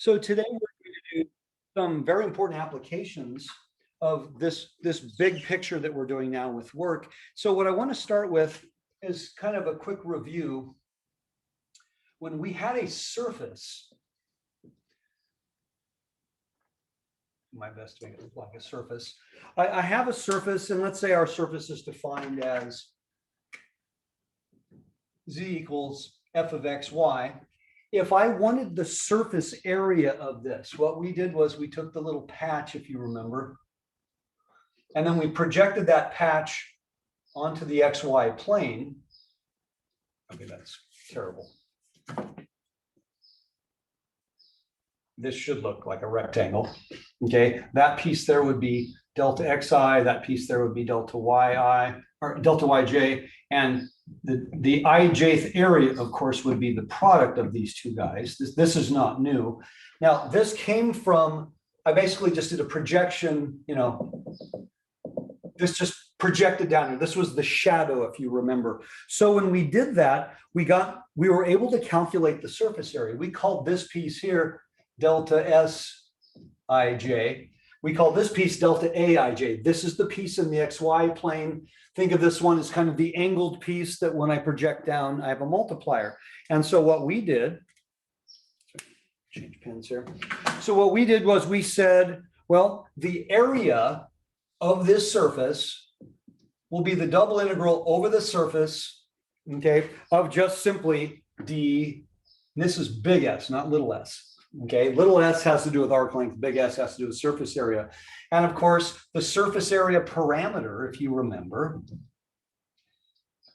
So today we're going to do some very important applications of this big picture that we're doing now with work. So what I want to start with is kind of a quick review. When we had a surface, my best to make it look like a surface. I have a surface, and let's say our surface is defined as z equals f of x, y. If I wanted the surface area of this, what we did was we took the little patch, if you remember, and then we projected that patch onto the xy plane. Okay, that's terrible. This should look like a rectangle. Okay, that piece there would be delta xi, that piece there would be delta yi, or delta yj, and the ijth area, of course, would be the product of these two guys. This is not new. Now, this came from, I basically just did a projection, this just projected down here. This was the shadow, if you remember. So when we did that, we were able to calculate the surface area. We called this piece here delta Sij. We call this piece delta Aij. This is the piece in the xy plane. Think of this one as kind of the angled piece that when I project down, I have a multiplier. And so what we did, change pens here. So what we did was we said, well, the area of this surface will be the double integral over the surface, okay, of just simply d, this is big S, not little s. Okay, little s has to do with arc length, big S has to do with surface area. And of course, the surface area parameter, if you remember,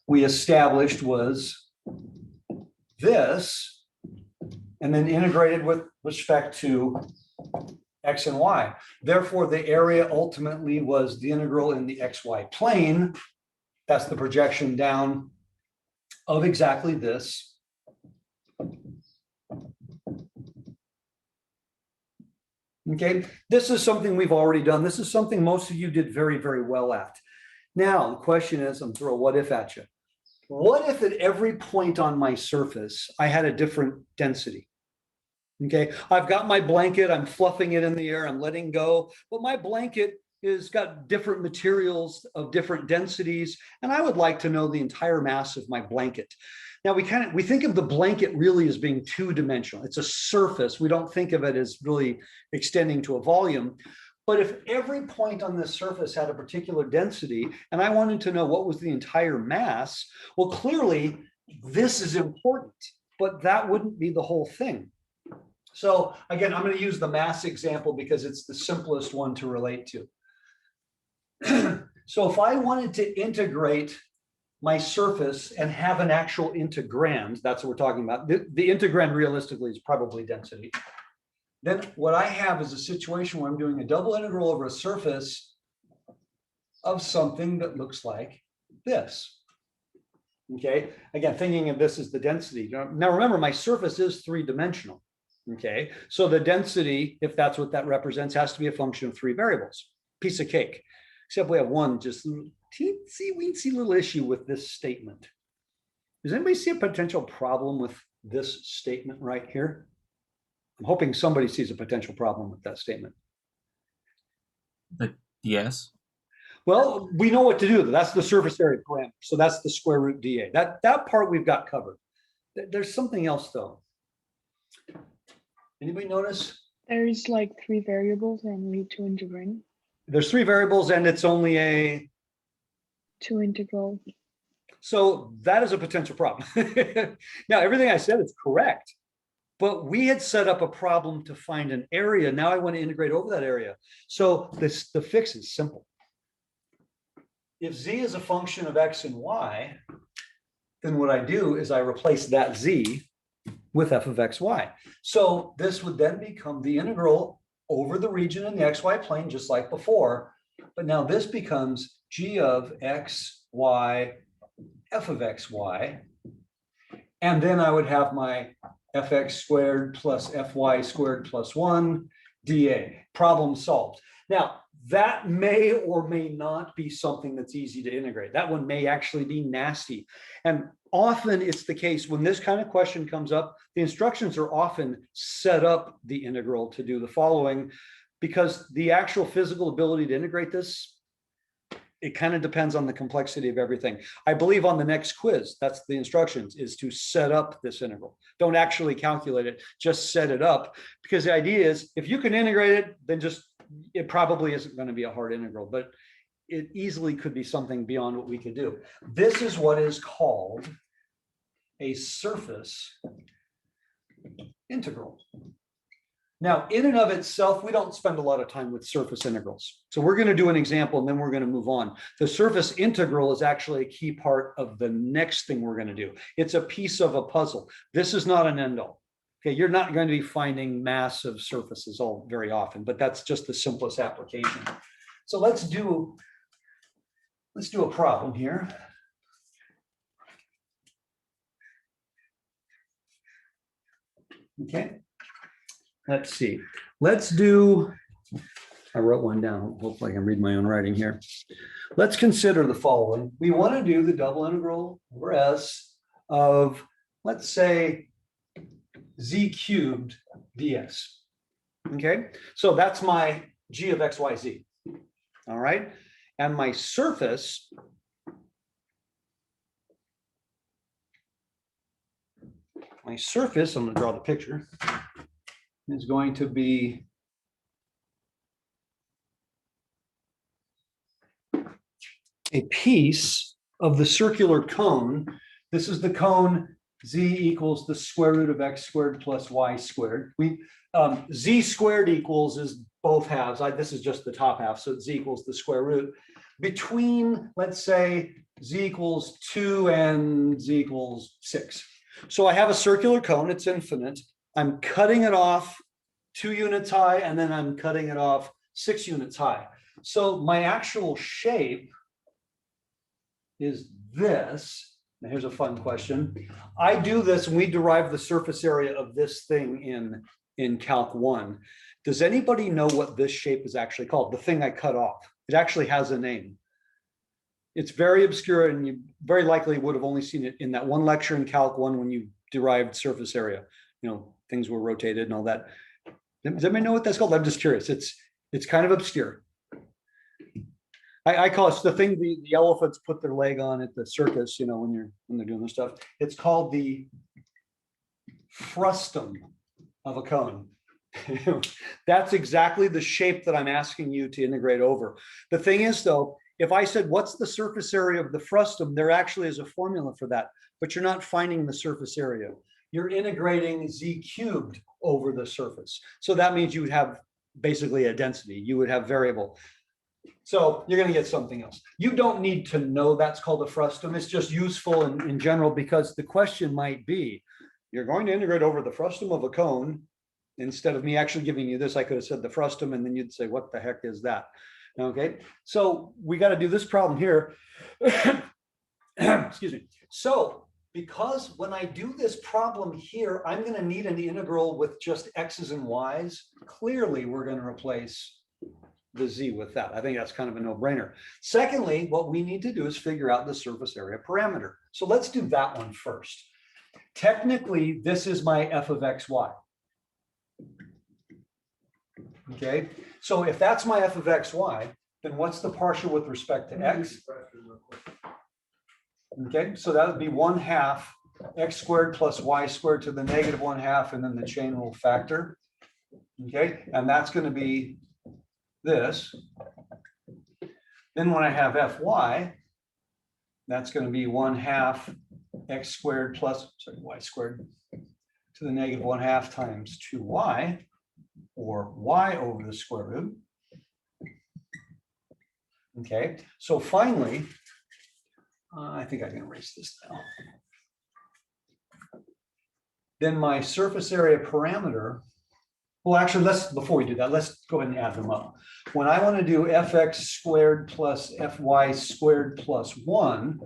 we established was this, and then integrated with respect to x and y. Therefore, the area ultimately was the integral in the xy plane. That's the projection down of exactly this. Okay, this is something we've already done. This is something most of you did very, very well at. Now, the question is, I'm throwing a what if at you. What if at every point on my surface, I had a different density? Okay, I've got my blanket, I'm fluffing it in the air, I'm letting go, but my blanket is got different materials of different densities, and I would like to know the entire mass of my blanket. Now we think of the blanket really as being two-dimensional. It's a surface. We don't think of it as really extending to a volume. But if every point on this surface had a particular density, and I wanted to know what was the entire mass, well, clearly this is important, but that wouldn't be the whole thing. So again, I'm going to use the mass example because it's the simplest one to relate to. So if I wanted to integrate my surface and have an actual integrand, that's what we're talking about. The integrand realistically is probably density. Then what I have is a situation where I'm doing a double integral over a surface of something that looks like this. Okay, again, thinking of this as the density. Now remember, my surface is three-dimensional. Okay, so the density, if that's what that represents, has to be a function of three variables. Piece of cake. Except we have one just teensy little issue with this statement. Does anybody see a potential problem with this statement right here? I'm hoping somebody sees a potential problem with that statement. But yes. Well, we know what to do. That's the surface area parameter. So that's the square root dA. That part we've got covered. There's something else though. Anybody notice? There's like three variables and we need to integrate. There's three variables and it's only a two integral. So that is a potential problem. Now, everything I said is correct, but we had set up a problem to find an area. Now I want to integrate over that area. So the fix is simple. If z is a function of x and y, then what I do is I replace that z with f of xy. So this would then become the integral over the region in the xy plane, just like before. But now this becomes g of x, y, f of xy. And then I would have my fx squared plus fy squared plus 1 dA. Problem solved. Now, that may or may not be something that's easy to integrate. That one may actually be nasty. And often it's the case when this kind of question comes up, the instructions are often set up the integral to do the following, because the actual physical ability to integrate this, it kind of depends on the complexity of everything. I believe on the next quiz, that's the instructions, is to set up this integral. Don't actually calculate it, just set it up. Because the idea is, if you can integrate it, then just, it probably isn't going to be a hard integral, but it easily could be something beyond what we could do. This is what is called a surface integral. Now, in and of itself, we don't spend a lot of time with surface integrals. So we're going to do an example and then we're going to move on. The surface integral is actually a key part of the next thing we're going to do. It's a piece of a puzzle. This is not an end all. Okay, you're not going to be finding massive surfaces all very often, but that's just the simplest application. So let's do a problem here. Okay, let's see. Let's do, I wrote one down. Hopefully I can read my own writing here. Let's consider the following. We want to do the double integral over S of, let's say, z cubed ds. Okay, so that's my g of x, y, z. All right, and my surface I'm going to draw the picture, is going to be a piece of the circular cone. This is the cone z equals the square root of x squared plus y squared. Z squared equals is both halves. This is just the top half, so z equals the square root. Between, let's say, z equals 2 and z equals 6. So I have a circular cone, it's infinite. I'm cutting it off 2 units high, and then I'm cutting it off 6 units high. So my actual shape is this. Now here's a fun question. I do this and we derive the surface area of this thing in Calc 1. Does anybody know what this shape is actually called? The thing I cut off. It actually has a name. It's very obscure and you very likely would have only seen it in that one lecture in Calc 1 when you derived surface area. You know, things were rotated and all that. Does anybody know what that's called? I'm just curious. It's kind of obscure. I call it the thing the elephants put their leg on at the circus, you know, when they're doing this stuff. It's called the frustum of a cone. That's exactly the shape that I'm asking you to integrate over. The thing is, though, if I said, what's the surface area of the frustum, there actually is a formula for that, but you're not finding the surface area. You're integrating z cubed over the surface. So that means you would have basically a density. You would have variable. So you're going to get something else. You don't need to know that's called a frustum. It's just useful in general because the question might be, you're going to integrate over the frustum of a cone. Instead of me actually giving you this, I could have said the frustum, and then you'd say, what the heck is that? Okay, so we got to do this problem here. Excuse me. So because when I do this problem here, I'm going to need an integral with just x's and y's. Clearly, we're going to replace the z with that. I think that's kind of a no-brainer. Secondly, what we need to do is figure out the surface area parameter. So let's do that one first. Technically, this is my f of x, y. Okay, so if that's my f of x, y, then what's the partial with respect to x? Okay, so that would be 1/2 x squared plus y squared to the negative 1/2, and then the chain rule factor. Okay, and that's going to be this. Then when I have fy, that's going to be 1/2 x squared plus, sorry, y squared to the negative 1/2 times 2y, or y over the square root. Okay, so finally, I think I can erase this now. Then my surface area parameter, well, actually, before we do that, let's go ahead and add them up. When I want to do fx squared plus fy squared plus 1,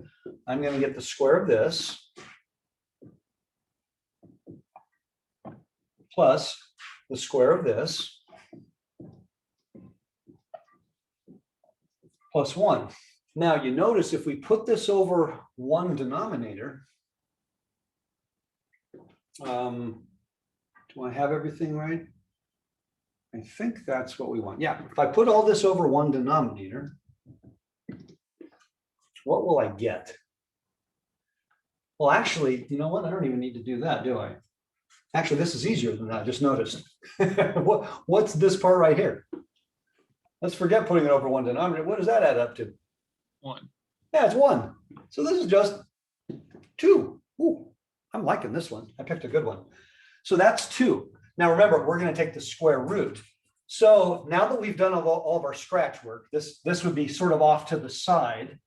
I'm going to get the square of this plus the square of this plus 1. Now you notice if we put this over one denominator, do I have everything right? I think that's what we want. Yeah, if I put all this over one denominator, what will I get? Well, actually, you know what? I don't even need to do that, do I? Actually, this is easier than that. I just noticed. What's this part right here? Let's forget putting it over one denominator. What does that add up to? 1. Yeah, it's 1. So this is just 2. Ooh, I'm liking this one. I picked a good one. So that's 2. Now remember, we're going to take the square root. So now that we've done all of our scratch work, this would be sort of off to the side.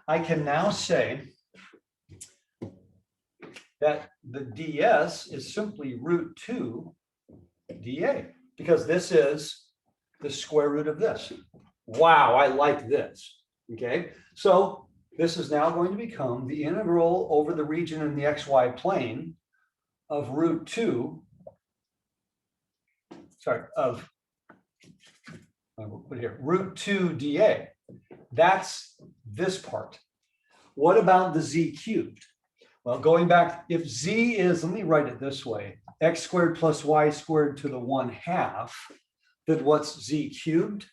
I can now say that the ds is simply root 2 dA, because this is the square root of this. Wow, I like this. Okay, so this is now going to become the integral over the region in the xy plane of root 2, we'll put here, root 2 dA. That's this part. What about the z cubed? Well, going back, if z is, let me write it this way, x squared plus y squared to the 1/2, then what's z cubed?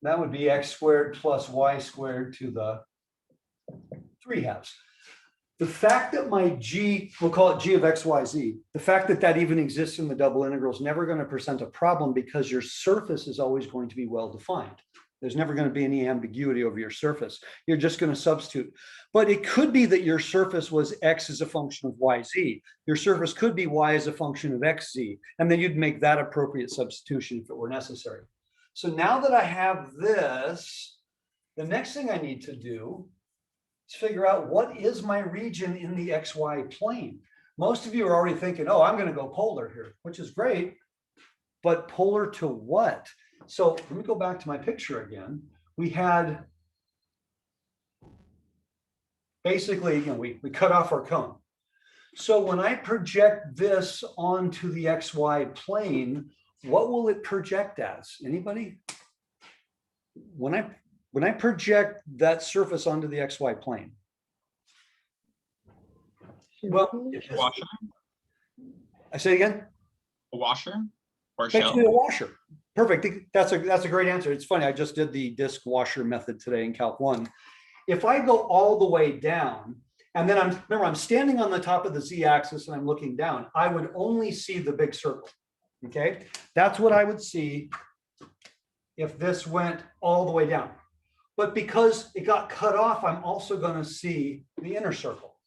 That would be x squared plus y squared to the 3/2. The fact that my g, we'll call it g of x, y, z, the fact that that even exists in the double integral is never going to present a problem because your surface is always going to be well defined. There's never going to be any ambiguity over your surface. You're just going to substitute. But it could be that your surface was x as a function of yz. Your surface could be y as a function of xz. And then you'd make that appropriate substitution if it were necessary. So now that I have this, the next thing I need to do is figure out what is my region in the xy plane. Most of you are already thinking, oh, I'm going to go polar here, which is great. But polar to what? So let me go back to my picture again. We had basically, we cut off our cone. So when I project this onto the xy plane, what will it project as? Anybody? When I project that surface onto the xy plane. Well, A washer? I say it again. A washer? Or a Basically shell? a washer. Perfect. That's a great answer. It's funny. I just did the disc washer method today in Calc 1. If I go all the way down, and then I'm standing on the top of the z-axis and I'm looking down, I would only see the big circle. Okay, that's what I would see if this went all the way down. But because it got cut off, I'm also going to see the inner circle.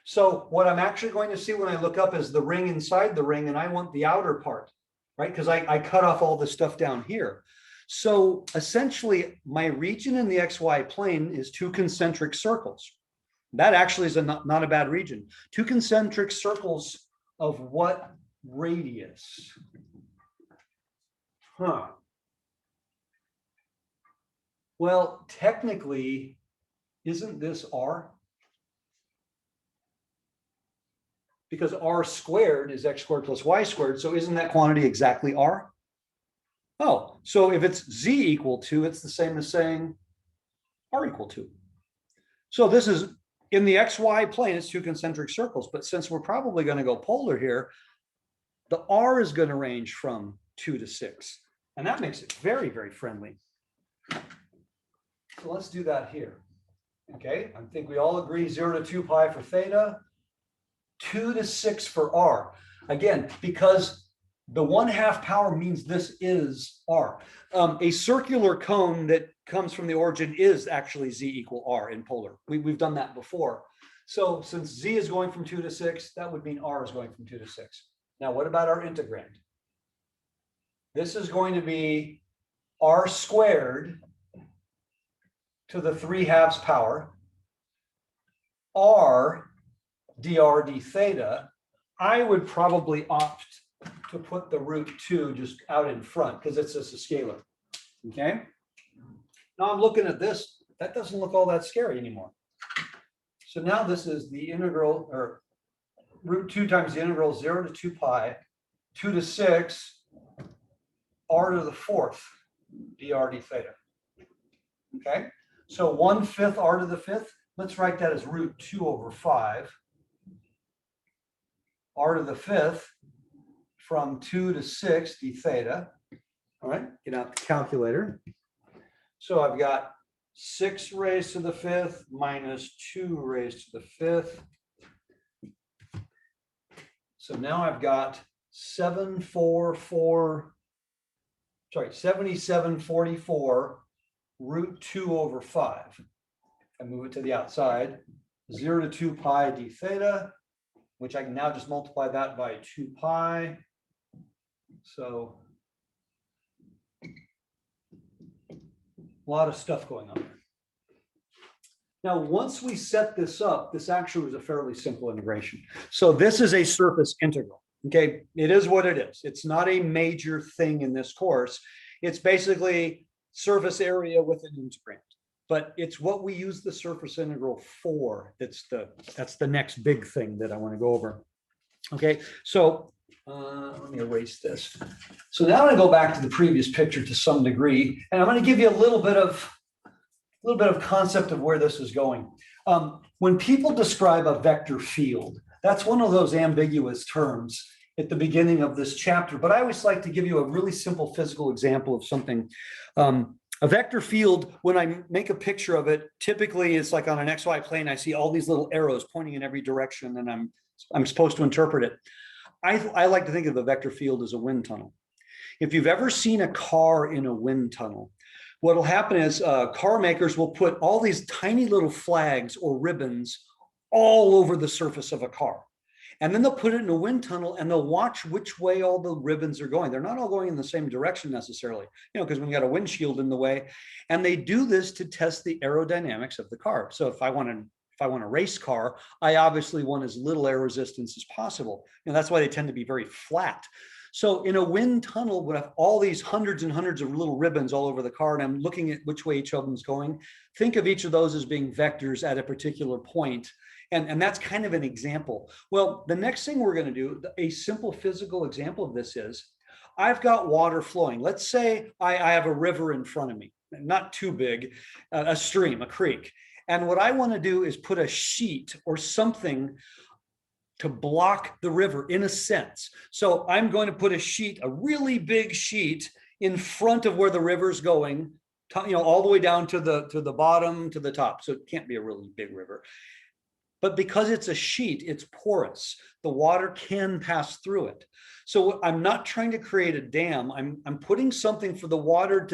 So what I'm actually going to see when I look up is the ring inside the ring, and I want the outer part, right? Because I cut off all this stuff down here. So essentially, my region in the xy plane is 2 concentric circles. That actually is not a bad region. 2 concentric circles of what radius? Well, technically, isn't this r? Because r squared is x squared plus y squared. So isn't that quantity exactly r? Oh, so if it's z equal to, it's the same as saying r equal to. So this is in the xy plane, it's 2 concentric circles. But since we're probably going to go polar here, the r is going to range from 2 to 6. And that makes it very, very friendly. So let's do that here. Okay, I think we all agree 0 to 2 pi for theta, 2 to 6 for r. Again, because the 1/2 power means this is r. A circular cone that comes from the origin is actually z equal r in polar. We've done that before. So since z is going from 2 to 6, that would mean r is going from 2 to 6. Now, what about our integrand? This is going to be r squared to the 3/2 power, r dr d theta. I would probably opt to put the root 2 just out in front because it's just a scalar. Okay. Now I'm looking at this. That doesn't look all that scary anymore. So now this is the integral, or root 2 times the integral 0 to 2 pi, 2 to 6, r to the 4th dr d theta. Okay, so 1/5 r to the 5th, let's write that as root 2 over 5. R to the 5th from 2 to 6 d theta. All right, get out the calculator. So I've got 6 raised to the 5th minus 2 raised to the 5th. So now I've got 7744 root 2 over 5. I move it to the outside, 0 to 2 pi d theta, which I can now just multiply that by 2 pi. So a lot of stuff going on there. Now, once we set this up, this actually was a fairly simple integration. So this is a surface integral. Okay, it is what it is. It's not a major thing in this course. It's basically surface area with an integrand. But it's what we use the surface integral for. That's the next big thing that I want to go over. Okay, so let me erase this. So now I'm going to go back to the previous picture to some degree, and I'm going to give you a little bit of concept of where this is going. When people describe a vector field, that's one of those ambiguous terms at the beginning of this chapter, but I always like to give you a really simple physical example of something. A vector field, when I make a picture of it, typically it's like on an XY plane, I see all these little arrows pointing in every direction, and I'm supposed to interpret it. I like to think of a vector field as a wind tunnel. If you've ever seen a car in a wind tunnel, what will happen is car makers will put all these tiny little flags or ribbons all over the surface of a car. And then they'll put it in a wind tunnel and they'll watch which way all the ribbons are going. They're not all going in the same direction necessarily, because when you got a windshield in the way, and they do this to test the aerodynamics of the car. So if I want a race car, I obviously want as little air resistance as possible. And that's why they tend to be very flat. So in a wind tunnel, we have all these hundreds and hundreds of little ribbons all over the car, and I'm looking at which way each of them is going. Think of each of those as being vectors at a particular point. And that's kind of an example. Well, the next thing we're going to do, a simple physical example of this is, I've got water flowing. Let's say I have a river in front of me, not too big, a stream, a creek. And what I want to do is put a sheet or something to block the river in a sense. So I'm going to put a sheet, a really big sheet in front of where the river's going, all the way down to the bottom, to the top. So it can't be a really big river. But because it's a sheet, it's porous. The water can pass through it. So I'm not trying to create a dam. I'm putting something for the water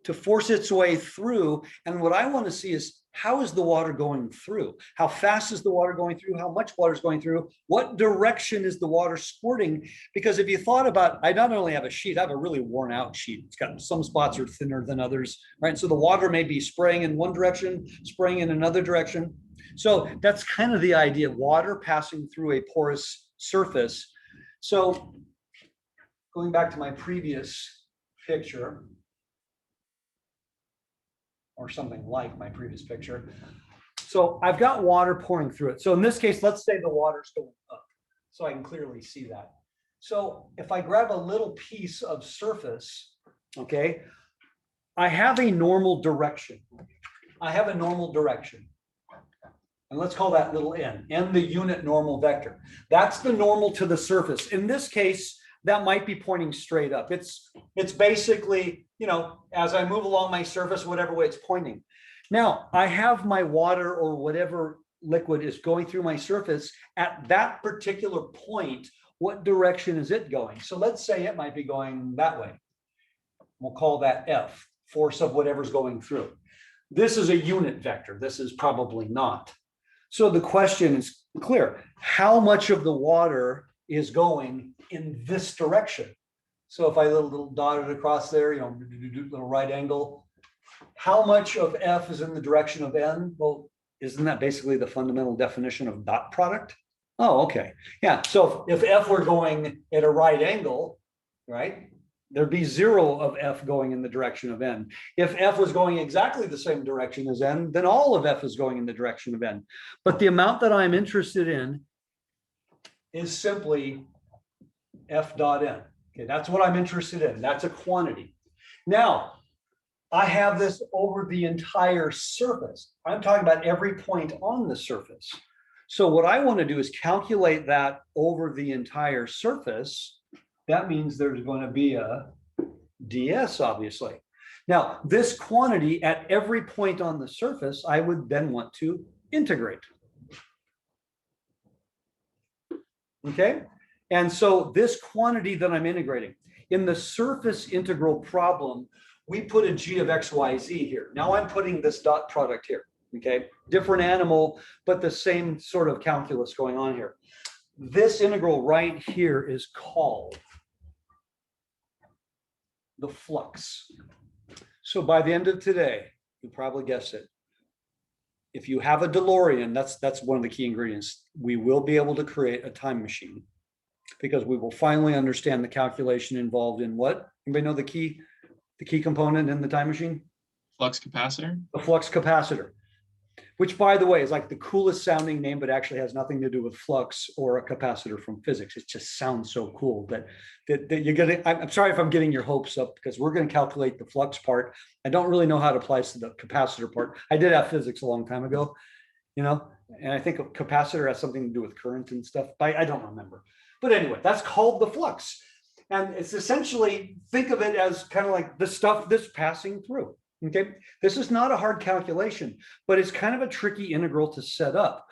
to force its way through. And what I want to see is, how is the water going through? How fast is the water going through? How much water is going through? What direction is the water squirting? Because if you thought about, I not only have a sheet, I have a really worn out sheet. It's got some spots are thinner than others, right? So the water may be spraying in one direction, spraying in another direction. So that's kind of the idea, water passing through a porous surface. So going back to my previous picture, or something like my previous picture. So I've got water pouring through it. So in this case, let's say the water's going up, so I can clearly see that. So if I grab a little piece of surface, okay, I have a normal direction. And let's call that little n the unit normal vector. That's the normal to the surface. In this case, that might be pointing straight up. It's basically, as I move along my surface, whatever way it's pointing. Now, I have my water or whatever liquid is going through my surface at that particular point. What direction is it going? So let's say it might be going that way. We'll call that F, force of whatever's going through. This is a unit vector. This is probably not. So the question is clear. How much of the water is going in this direction? So if I little dot it across there, little right angle, how much of F is in the direction of N? Well, isn't that basically the fundamental definition of dot product? Oh, okay. Yeah, so if F were going at a right angle, right, there'd be 0 of F going in the direction of N. If F was going exactly the same direction as N, then all of F is going in the direction of N. But the amount that I'm interested in is simply F dot N. Okay, that's what I'm interested in. That's a quantity. Now, I have this over the entire surface. I'm talking about every point on the surface. So what I want to do is calculate that over the entire surface. That means there's going to be a ds, obviously. Now, this quantity at every point on the surface, I would then want to integrate. Okay, and so this quantity that I'm integrating, in the surface integral problem, we put a g of x, y, z here. Now I'm putting this dot product here, okay? Different animal, but the same sort of calculus going on here. This integral right here is called the flux. So by the end of today, you probably guessed it. If you have a DeLorean, that's one of the key ingredients. We will be able to create a time machine because we will finally understand the calculation involved in what? Anybody know the key component in the time machine? Flux capacitor. The flux capacitor, which by the way is like the coolest sounding name, but actually has nothing to do with flux or a capacitor from physics. It just sounds so cool that you're gonna, I'm sorry if I'm getting your hopes up because we're going to calculate the flux part. I don't really know how it applies to the capacitor part. I did have physics a long time ago, you know, and I think a capacitor has something to do with current and stuff, but I don't remember. But anyway, that's called the flux. And it's essentially, think of it as kind of like the stuff that's passing through. Okay, this is not a hard calculation, but it's kind of a tricky integral to set up.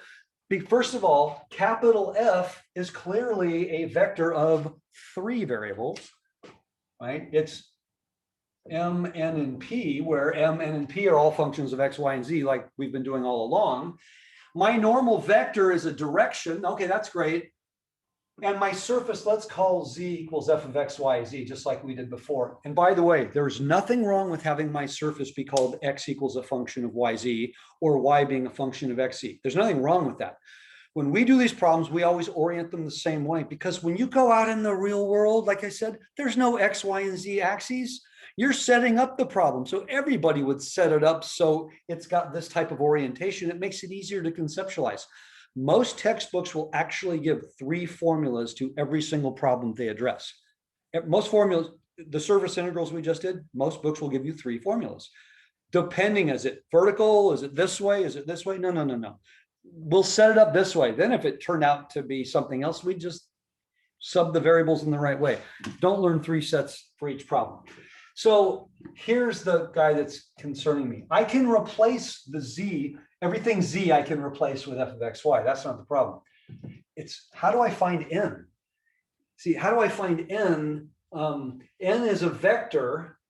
First of all, capital F is clearly a vector of 3 variables, right? It's m, n, and p, where m, n, and p are all functions of x, y, and z, like we've been doing all along. My normal vector is a direction. Okay, that's great. And my surface, let's call z equals f of x, y, z, just like we did before. And by the way, there's nothing wrong with having my surface be called x equals a function of y, z, or y being a function of x, z. There's nothing wrong with that. When we do these problems, we always orient them the same way, because when you go out in the real world, like I said, there's no x, y, and z axes. You're setting up the problem. So everybody would set it up so it's got this type of orientation. It makes it easier to conceptualize. Most textbooks will actually give 3 formulas to every single problem they address. Most formulas, the surface integrals we just did, most books will give you 3 formulas. Depending, is it vertical? Is it this way? Is it this way? No, no, no, no. We'll set it up this way. Then if it turned out to be something else, we just sub the variables in the right way. Don't learn 3 sets for each problem. So here's the guy that's concerning me. I can replace the z, everything z I can replace with f of x, y. That's not the problem. It's how do I find n? See, how do I find n? N is a vector,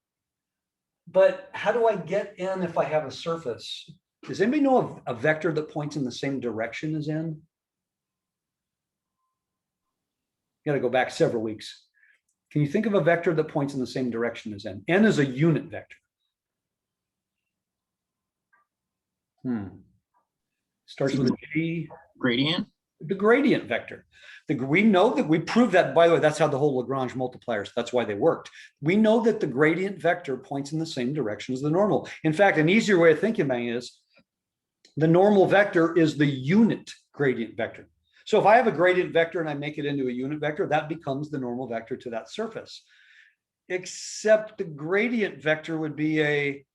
but how do I get n if I have a surface? Does anybody know of a vector that points in the same direction as n? You got to go back several weeks. Can you think of a vector that points in the same direction as n? N is a unit vector. Starts with a G. Gradient. The gradient vector. We know that we proved that, by the way, that's how the whole Lagrange multipliers, that's why they worked. We know that the gradient vector points in the same direction as the normal. In fact, an easier way of thinking about it is the normal vector is the unit gradient vector. So if I have a gradient vector and I make it into a unit vector, that becomes the normal vector to that surface. Except the gradient vector would be a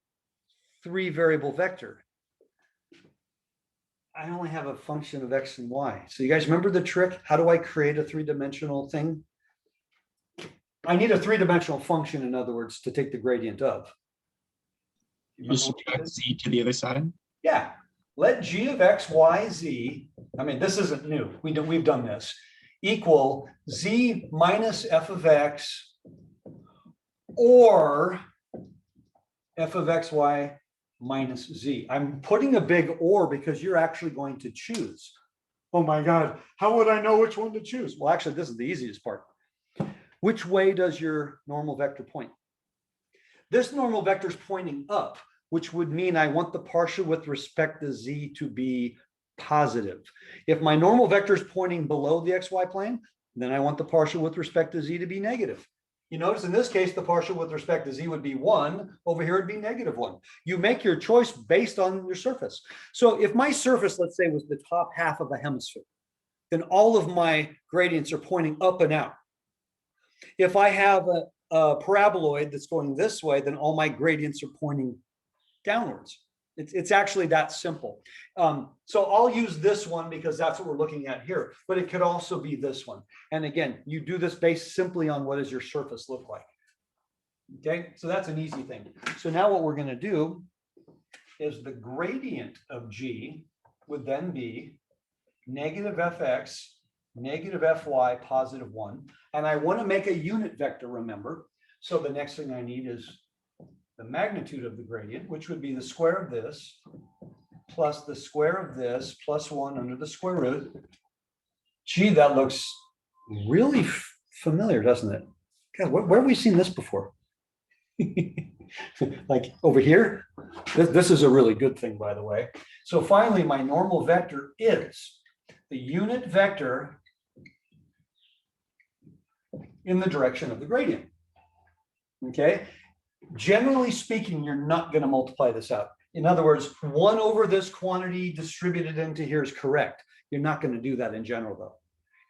3 variable vector. I only have a function of x and y. So you guys remember the trick? How do I create a 3-dimensional thing? I need a 3-dimensional function, in other words, to take the gradient of. You subtract z to the other side. Yeah. Let g of x, y, z, I mean, this isn't new. We've done this, equal z minus f of x or f of x, y minus z. I'm putting a big or because you're actually going to choose. Oh my God, how would I know which one to choose? Well, actually, this is the easiest part. Which way does your normal vector point? This normal vector is pointing up, which would mean I want the partial with respect to z to be positive. If my normal vector is pointing below the xy plane, then I want the partial with respect to z to be negative. You notice in this case, the partial with respect to z would be 1. Over here, it'd be -1. You make your choice based on your surface. So if my surface, let's say, was the top half of a hemisphere, then all of my gradients are pointing up and out. If I have a paraboloid that's going this way, then all my gradients are pointing downwards. It's actually that simple. So I'll use this one because that's what we're looking at here, but it could also be this one. And again, you do this based simply on what does your surface look like. Okay, so that's an easy thing. So now what we're going to do is the gradient of G would then be negative fx, negative fy, positive 1. And I want to make a unit vector, remember. So the next thing I need is the magnitude of the gradient, which would be the square of this plus the square of this plus 1 under the square root. Gee, that looks really familiar, doesn't it? God, where have we seen this before? Like over here? This is a really good thing, by the way. So finally, my normal vector is the unit vector in the direction of the gradient. Okay? Generally speaking, you're not going to multiply this out. In other words, 1 over this quantity distributed into here is correct. You're not going to do that in general, though.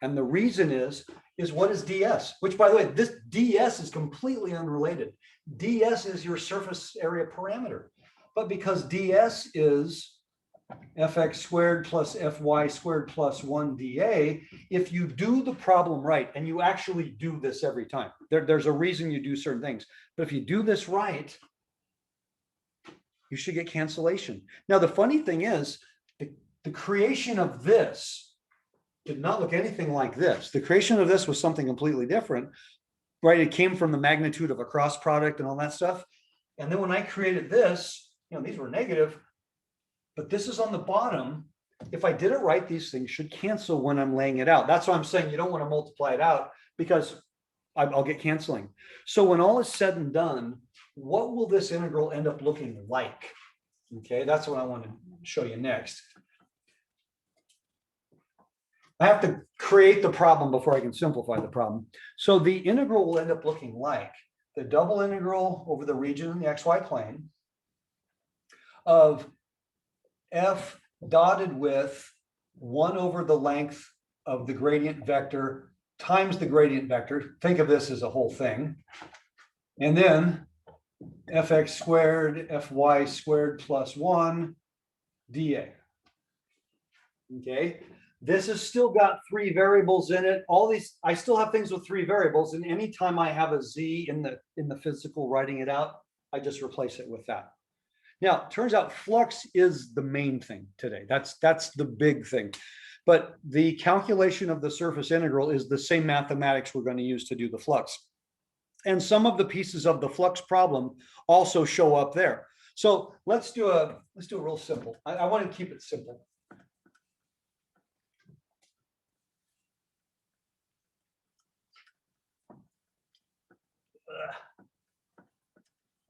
And the reason is what is ds? Which, by the way, this ds is completely unrelated. ds is your surface area parameter. But because ds is fx squared plus fy squared plus 1 dA, if you do the problem right, and you actually do this every time, there's a reason you do certain things, but if you do this right, you should get cancellation. Now, the funny thing is, the creation of this did not look anything like this. The creation of this was something completely different, right? It came from the magnitude of a cross product and all that stuff. And then when I created this, these were negative, but this is on the bottom. If I did it right, these things should cancel when I'm laying it out. That's why I'm saying you don't want to multiply it out because I'll get canceling. So when all is said and done, what will this integral end up looking like? Okay, that's what I want to show you next. I have to create the problem before I can simplify the problem. So the integral will end up looking like the double integral over the region in the xy plane of f dotted with 1 over the length of the gradient vector times the gradient vector. Think of this as a whole thing. And then fx squared, fy squared plus 1 dA. Okay. This has still got 3 variables in it. All these, I still have things with 3 variables. And anytime I have a z in the physical writing it out, I just replace it with that. Now, it turns out flux is the main thing today. That's the big thing. But the calculation of the surface integral is the same mathematics we're going to use to do the flux. And some of the pieces of the flux problem also show up there. So let's do a real simple. I want to keep it simple.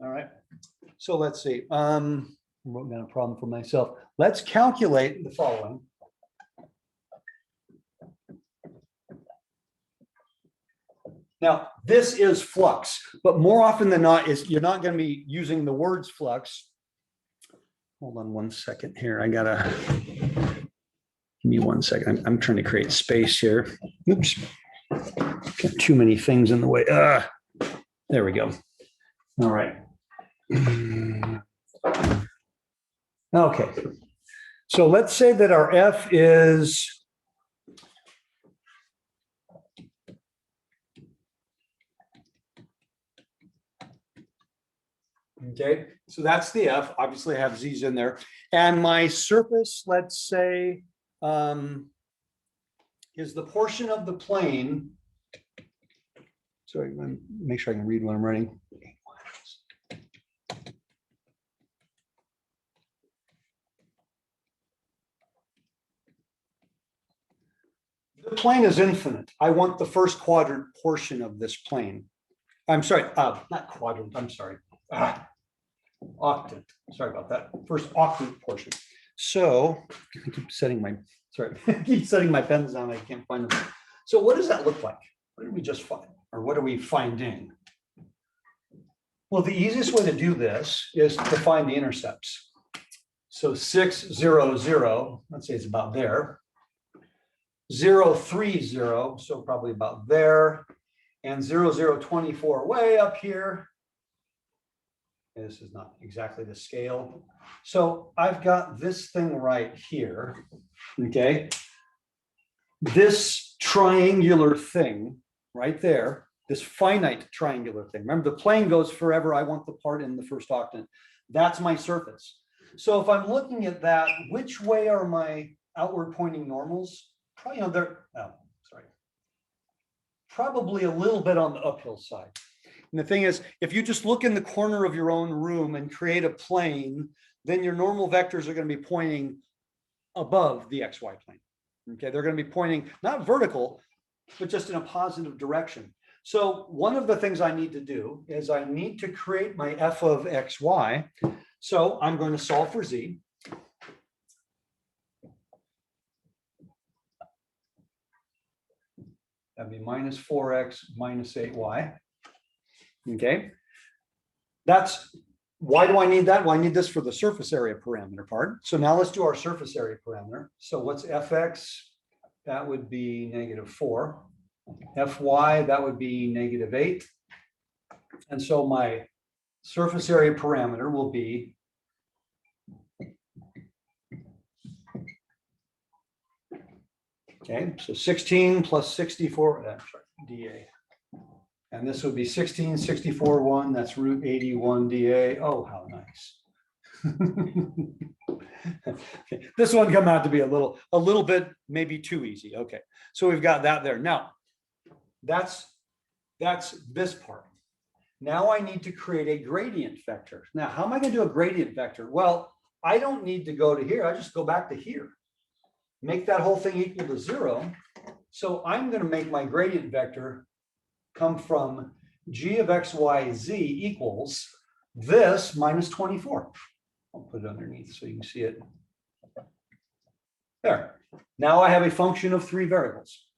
All right. So let's see. I wrote down a problem for myself. Let's calculate the following. Now, this is flux, but more often than not, you're not going to be using the words flux. Hold on one second here. Give me 1 second. I'm trying to create space here. Oops. Got too many things in the way. There we go. All right. Okay. So let's say that our F is okay. So that's the F. Obviously I have Z's in there. And my surface, let's say, is the portion of the plane. So I'm going to make sure I can read what I'm writing. The plane is infinite. I want the first quadrant portion of this plane. I'm sorry, not quadrant, I'm sorry. Octant. Sorry about that. First octant portion. So I keep setting my, sorry, I keep setting my pens down. I can't find them. So what does that look like? What did we just find? Or what are we finding? Well, the easiest way to do this is to find the intercepts. So 6, 0, 0, let's say it's about there. 0, 3, 0, so probably about there. and 0, 0, 24 way up here. This is not exactly the scale. So I've got this thing right here, okay? This triangular thing right there, this finite triangular thing. Remember, the plane goes forever. I want the part in the first octant. That's my surface. So if I'm looking at that, which way are my outward pointing normals? Probably, probably a little bit on the uphill side. And the thing is, if you just look in the corner of your own room and create a plane, then your normal vectors are going to be pointing above the XY plane. Okay, they're going to be pointing not vertical, but just in a positive direction. So one of the things I need to do is I need to create my f of xy. So I'm going to solve for z. That'd be minus 4x minus 8y. Okay. That's, why do I need that? Well, I need this for the surface area parameter part. So now let's do our surface area parameter. So what's fx? That would be -4. Fy, that would be -8. And so my surface area parameter will be okay, so 16 plus 64, I'm sorry, dA. And this would be 16, 64, 1, that's root 81 dA. Oh, how nice. Okay. This one come out to be a little bit maybe too easy. Okay, so we've got that there. Now, that's this part. Now I need to create a gradient vector. Now, how am I going to do a gradient vector? Well, I don't need to go to here. I just go back to here. Make that whole thing equal to 0. So I'm going to make my gradient vector come from g of x, y, z equals this minus 24. I'll put it underneath so you can see it. There. Now I have a function of 3 variables.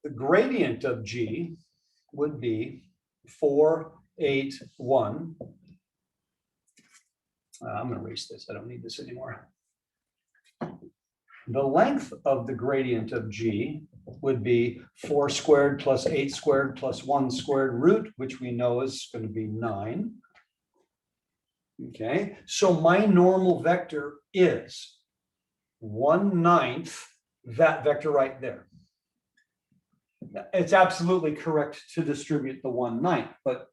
The gradient of g would be 4, 8, 1. I'm going to erase this. I don't need this anymore. The length of the gradient of g would be 4 squared plus 8 squared plus 1 squared root, which we know is going to be 9. Okay, so my normal vector is 1/9 that vector right there. It's absolutely correct to distribute the 1/9, but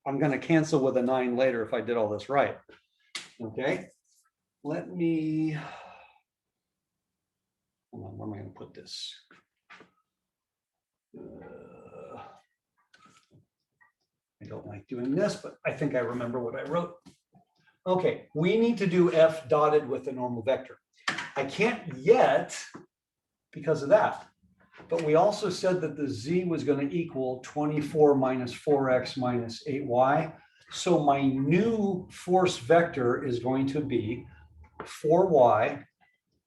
I'm going to cancel with a 9 later if I did all this right. Okay, let me, hold on, where am I going to put this? I don't like doing this, but I think I remember what I wrote. Okay, we need to do f dotted with the normal vector. I can't yet because of that, but we also said that the z was going to equal 24 minus 4x minus 8y. So my new force vector is going to be 4y,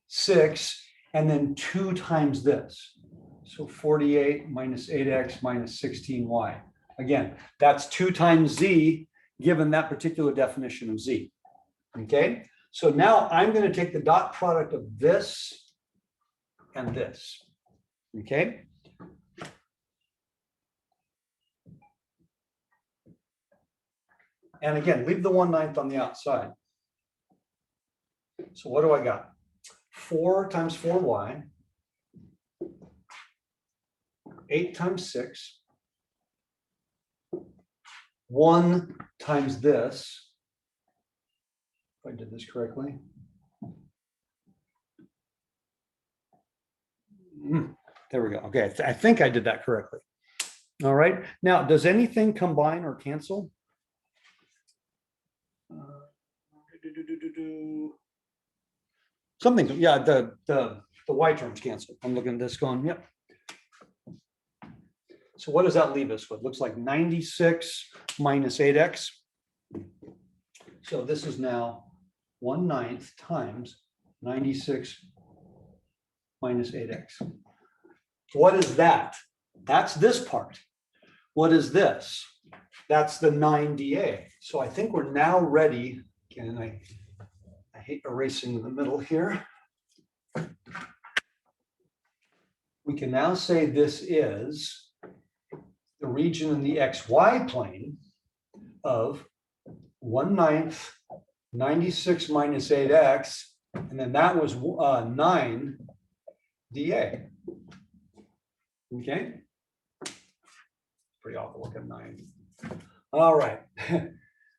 6, and then 2 times this. So 48 minus 8x minus 16y. Again, that's 2 times z given that particular definition of z. Okay, so now I'm going to take the dot product of this and this. Okay. And again, leave the 1/9 on the outside. So what do I got? 4 times 4y, 8 times 6, 1 times this, if I did this correctly. There we go. Okay, I think I did that correctly. All right. Now, does anything combine or cancel? Something, yeah, the y terms cancel. I'm looking at this going, yep. So what does that leave us with? Looks like 96 minus 8x. So this is now 1/9 times 96 minus 8x. What is that? That's this part. What is this? That's the 9dA. So I think we're now ready. Again, I hate erasing in the middle here. We can now say this is region in the XY plane of 1/9 96 minus 8x, and then that was 9 dA. Okay. Pretty awful looking 9. All right.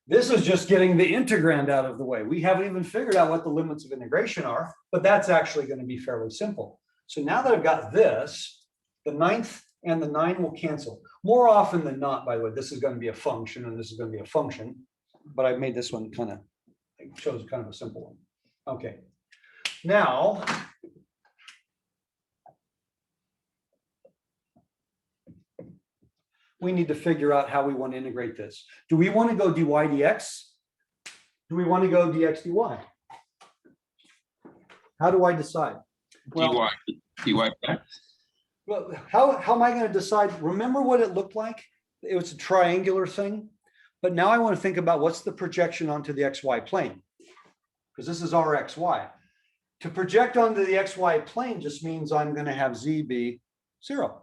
This is just getting the integrand out of the way. We haven't even figured out what the limits of integration are, but that's actually going to be fairly simple. So now that I've got this, the 9th and the 9 will cancel. More often than not, by the way, this is going to be a function and this is going to be a function, but I've made this one kind of, it shows kind of a simple one. Okay. Now, we need to figure out how we want to integrate this. Do we want to go dy dx? Do we want to go dx dy? How do I decide? Well, dy x. Well, how am I going to decide? Remember what it looked like? It was a triangular thing. But now I want to think about what's the projection onto the xy plane, because this is our xy. To project onto the xy plane just means I'm going to have z be 0.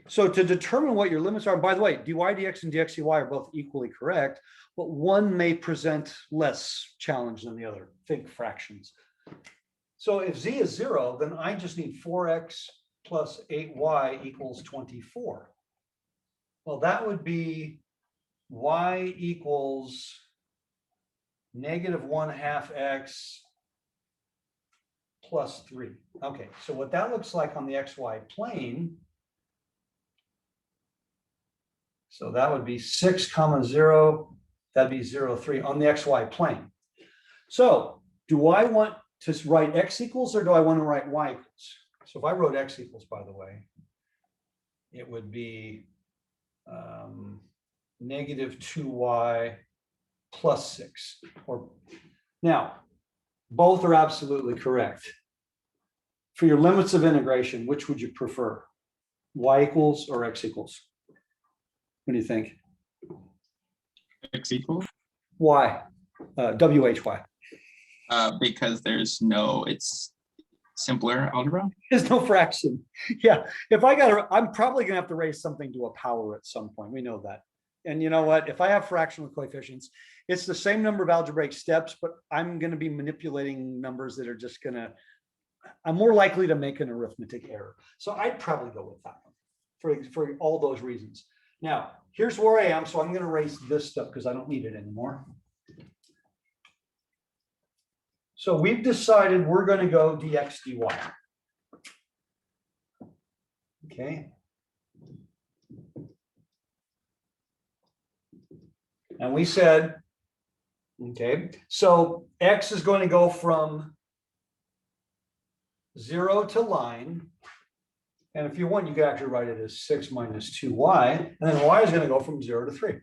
So to determine what your limits are, by the way, dy dx and dx dy are both equally correct, but one may present less challenge than the other. Think fractions. So if z is 0, then I just need 4x plus 8y equals 24. Well, that would be y equals -1/2 x plus 3. Okay, so what that looks like on the xy plane, so that would be 6, 0, that'd be 0, 3 on the xy plane. So do I want to write x equals or do I want to write y equals? So if I wrote x equals, by the way, it would be -2y plus 6. Or now, both are absolutely correct. For your limits of integration, which would you prefer? Y equals or x equals? What do you think? X equals. Y, WHY. Because it's simpler algebra. There's no fraction. Yeah, if I'm probably gonna have to raise something to a power at some point. We know that. And you know what? If I have fractional coefficients, it's the same number of algebraic steps, but I'm gonna be manipulating numbers that are just I'm more likely to make an arithmetic error. So I'd probably go with that one for all those reasons. Now, here's where I am. So I'm gonna erase this stuff because I don't need it anymore. So we've decided we're going to go dx dy. Okay. And we said, okay, so x is going to go from 0 to line. And if you want, you could actually write it as 6 minus 2y. And then y is going to go from 0 to 3.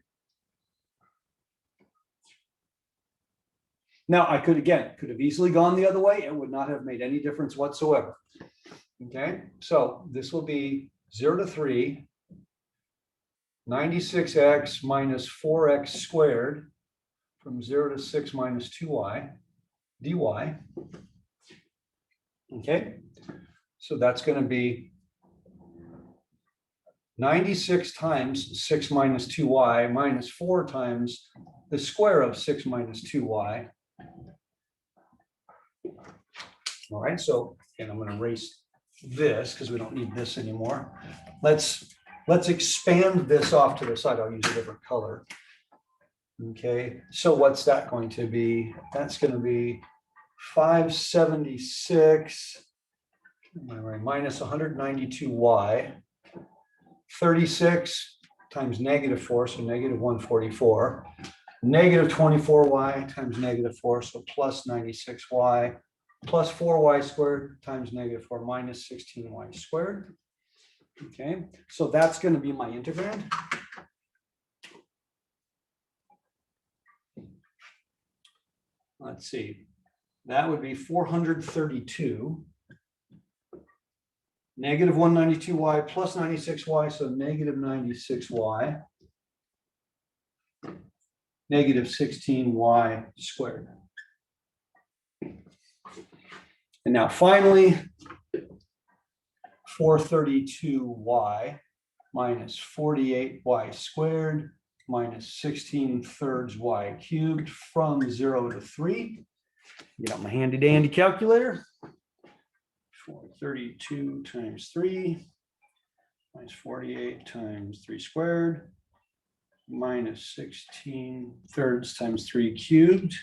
Now, I could have easily gone the other way. It would not have made any difference whatsoever. Okay, so this will be 0 to 3, 96x minus 4x squared from 0 to 6 minus 2y dy. Okay, so that's going to be 96 times 6 minus 2y minus 4 times the square of 6 minus 2y. All right, so again, I'm going to erase this because we don't need this anymore. Let's expand this off to the side. I'll use a different color. Okay, so what's that going to be? That's going to be 576 minus 192y, 36 times -4, so -144, -24y times -4, so plus 96y, plus 4y squared times -4 minus 16y squared. Okay, so that's going to be my integrand. Let's see, that would be 432 -192y plus 96y, so -96y, -16y squared. And now finally, 432y minus 48y squared minus 16/3 y cubed from 0 to 3. Get out my handy dandy calculator. 432 times 3 minus 48 times 3 squared minus 16/3 times 3 cubed.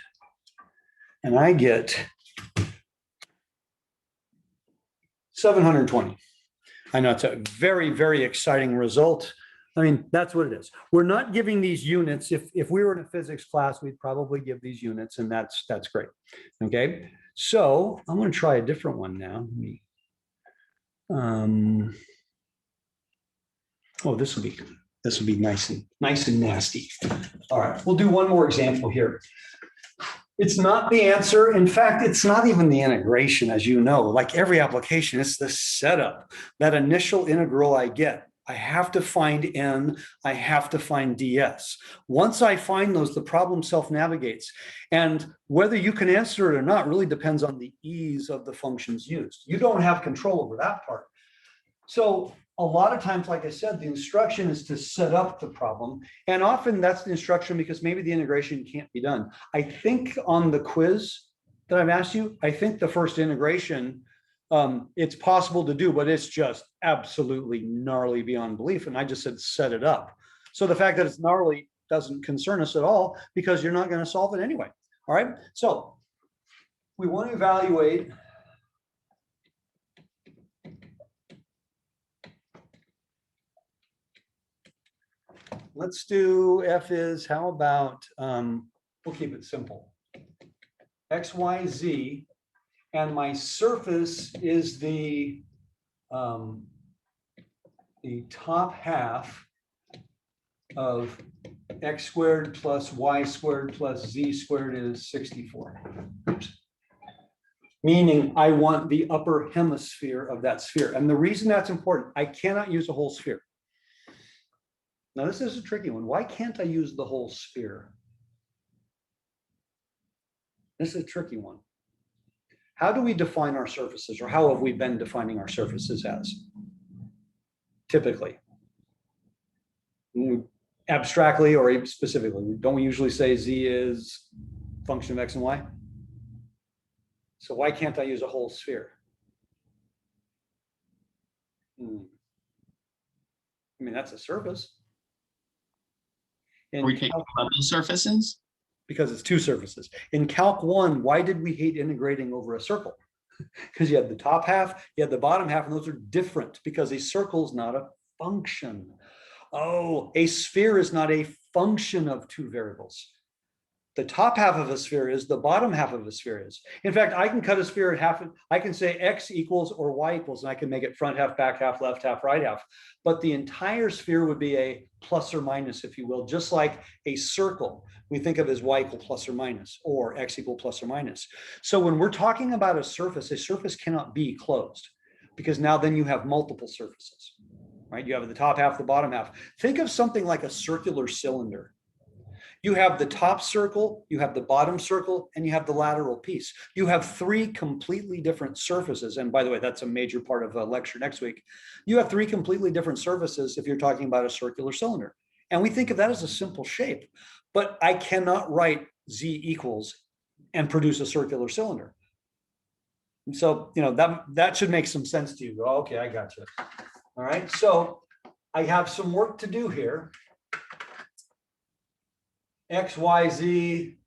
And I get 720. I know it's a very, very exciting result. I mean, that's what it is. We're not giving these units. If we were in a physics class, we'd probably give these units, and that's great. Okay, so I'm going to try a different one now. Oh, this will be nice and nasty. All right, we'll do one more example here. It's not the answer. In fact, it's not even the integration, as you know. Like every application, it's the setup. That initial integral I get. I have to find n, I have to find ds. Once I find those, the problem self-navigates. And whether you can answer it or not really depends on the ease of the functions used. You don't have control over that part. So a lot of times, like I said, the instruction is to set up the problem. And often that's the instruction because maybe the integration can't be done. I think on the quiz that I've asked you, I think the first integration, it's possible to do, but it's just absolutely gnarly beyond belief. And I just said, set it up. So the fact that it's gnarly doesn't concern us at all because you're not going to solve it anyway. All right. So we want to evaluate let's do f is, how about, we'll keep it simple. X, Y, Z, and my surface is the top half of x squared plus y squared plus z squared is 64. Oops. Meaning I want the upper hemisphere of that sphere. And the reason that's important, I cannot use a whole sphere. Now, this is a tricky one. Why can't I use the whole sphere? This is a tricky one. How do we define our surfaces, or how have we been defining our surfaces as? Typically. Abstractly or even specifically, don't we usually say Z is function of X and Y? So why can't I use a whole sphere? I mean, that's a surface. Are we taking level surfaces? Because it's two surfaces. In Calc 1, why did we hate integrating over a circle? Because you had the top half, you had the bottom half, and those are different because a circle is not a function. Oh, a sphere is not a function of two variables. The top half of a sphere is, the bottom half of a sphere is. In fact, I can cut a sphere in half. I can say X equals or Y equals, and I can make it front half, back half, left half, right half. But the entire sphere would be a plus or minus, if you will, just like a circle. We think of as Y equal plus or minus, or X equal plus or minus. So when we're talking about a surface cannot be closed because now then you have multiple surfaces, right? You have the top half, the bottom half. Think of something like a circular cylinder. You have the top circle, you have the bottom circle, and you have the lateral piece. You have three completely different surfaces. And by the way, that's a major part of a lecture next week. You have three completely different surfaces if you're talking about a circular cylinder. And we think of that as a simple shape, but I cannot write Z equals and produce a circular cylinder. And so, you know, that should make some sense to you. Oh, okay, I got you. All right, so I have some work to do here. X, Y, Z,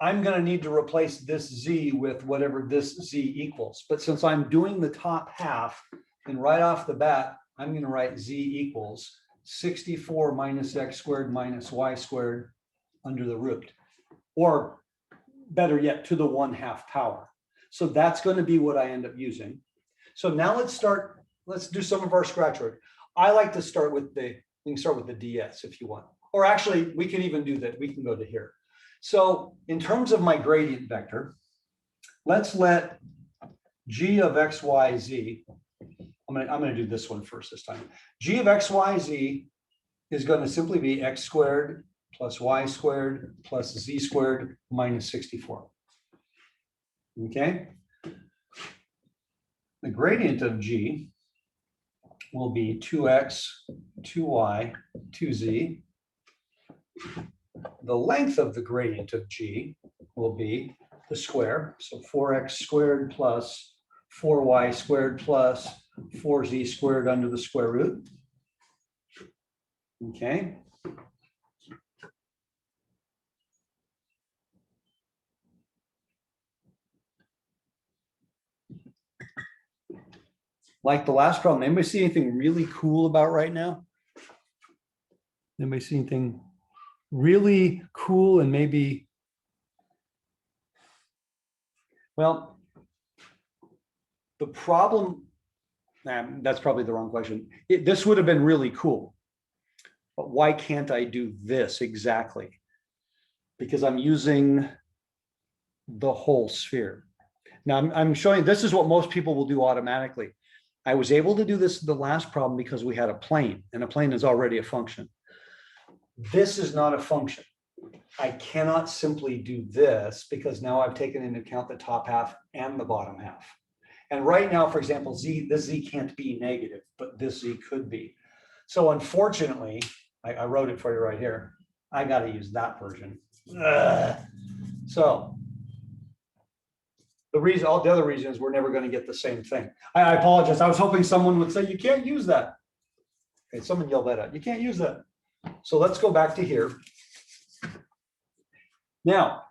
I'm going to need to replace this Z with whatever this Z equals. But since I'm doing the top half, and right off the bat, I'm going to write Z equals 64 minus X squared minus Y squared under the root. Or better yet, to the 1/2 power. So that's going to be what I end up using. So now let's do some of our scratch work. I like to start with we can start with the DS if you want. Or actually, we can even do that. We can go to here. So in terms of my gradient vector, let's let G of X, Y, Z, I'm going to do this one first this time. G of X, Y, Z is going to simply be X squared plus Y squared plus Z squared minus 64. Okay. The gradient of G will be 2x, 2y, 2z. The length of the gradient of g will be the square. So 4x squared plus 4y squared plus 4z squared under the square root. Okay. Like the last problem, anybody see anything really cool about right now? Anybody see anything really cool and maybe, well, the problem, that's probably the wrong question. This would have been really cool, but why can't I do this exactly? Because I'm using the whole sphere. Now I'm showing, this is what most people will do automatically. I was able to do this in the last problem because we had a plane, and a plane is already a function. This is not a function. I cannot simply do this because now I've taken into account the top half and the bottom half. And right now, for example, this z can't be negative, but this z could be. So unfortunately, I wrote it for you right here. I got to use that version. So all the other reasons we're never going to get the same thing. I apologize. I was hoping someone would say, you can't use that. Okay, someone yelled that out. You can't use that. So let's go back to here. Now,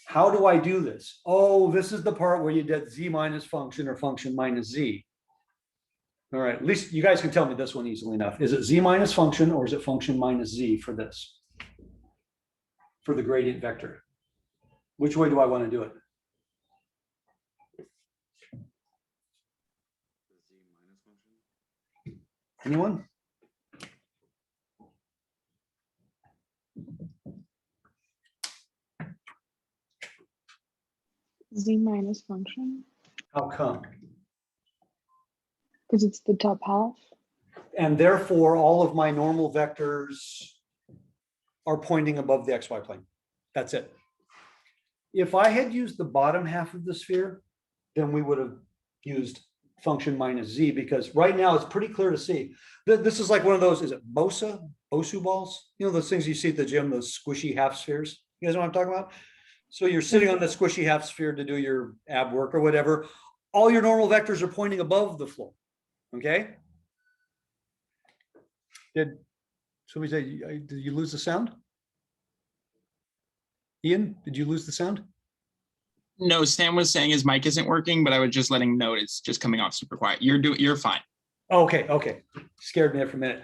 how do I do this? Oh, this is the part where you did z minus function or function minus z. All right, at least you guys can tell me this one easily enough. Is it z minus function or is it function minus z for this? For the gradient vector. Which way do I want to do it? Anyone? Z minus function, How come? because it's the top half. And therefore, all of my normal vectors are pointing above the xy plane. That's it. If I had used the bottom half of the sphere, then we would have used function minus z, because right now it's pretty clear to see that this is like one of those, is it Bosu balls? You know, those things you see at the gym, those squishy half spheres. You guys know what I'm talking about? So you're sitting on the squishy half sphere to do your ab work or whatever. All your normal vectors are pointing above the floor. Okay. Did somebody say, did you lose the sound? Ian, did you lose the sound? No, Sam was saying his mic isn't working, but I was just letting him know it's just coming off super quiet. You're fine. Okay, okay. Scared me for a minute.